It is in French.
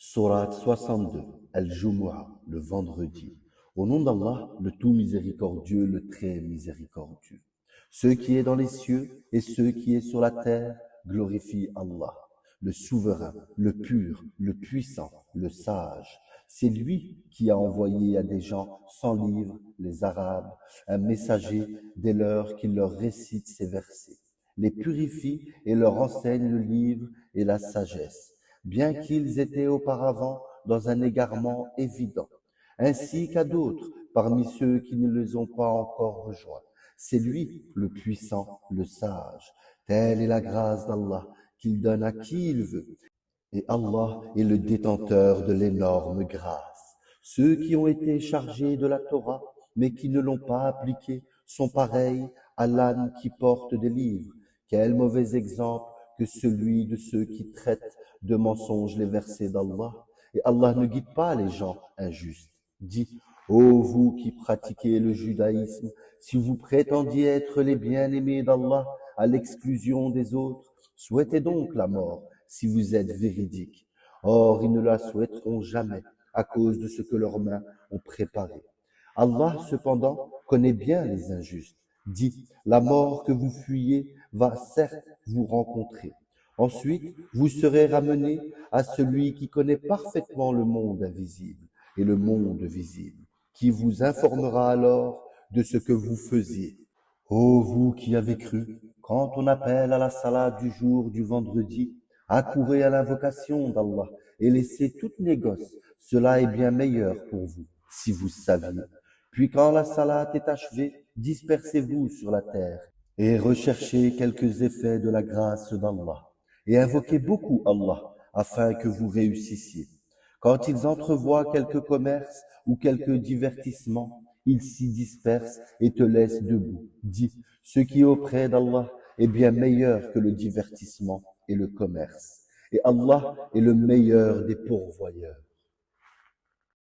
Sourate 62, Al-Jumu'ah, le vendredi. Au nom d'Allah, le tout miséricordieux, le très miséricordieux. Ce qui est dans les cieux et ce qui est sur la terre glorifient Allah, le souverain, le pur, le puissant, le sage. C'est lui qui a envoyé à des gens sans livre, les Arabes, un messager dès lors qu'il leur récite ces versets, les purifie et leur enseigne le livre et la sagesse, bien qu'ils étaient auparavant dans un égarement évident, ainsi qu'à d'autres parmi ceux qui ne les ont pas encore rejoints. C'est lui, le puissant, le sage. Telle est la grâce d'Allah, qu'il donne à qui il veut. Et Allah est le détenteur de l'énorme grâce. Ceux qui ont été chargés de la Torah, mais qui ne l'ont pas appliquée, sont pareils à l'âne qui porte des livres. Quel mauvais exemple que celui de ceux qui traitent de mensonges les versets d'Allah. Et Allah ne guide pas les gens injustes. Dit, ô vous qui pratiquez le judaïsme, si vous prétendiez être les bien-aimés d'Allah à l'exclusion des autres, souhaitez donc la mort si vous êtes véridiques. Or, ils ne la souhaiteront jamais à cause de ce que leurs mains ont préparé. Allah, cependant, connaît bien les injustes. Dit, la mort que vous fuyez va certes vous rencontrer. Ensuite, vous serez ramenés à celui qui connaît parfaitement le monde invisible et le monde visible, qui vous informera alors de ce que vous faisiez. Ô vous qui avez cru, quand on appelle à la salade du jour du vendredi, accourez à l'invocation d'Allah et laissez toute négoce, cela est bien meilleur pour vous, si vous saviez. Puis quand la salade est achevée, dispersez-vous sur la terre et recherchez quelques effets de la grâce d'Allah et invoquez beaucoup Allah afin que vous réussissiez. Quand ils entrevoient quelque commerce ou quelque divertissement, ils s'y dispersent et te laissent debout. Dis, ce qui est auprès d'Allah est bien meilleur que le divertissement et le commerce. Et Allah est le meilleur des pourvoyeurs.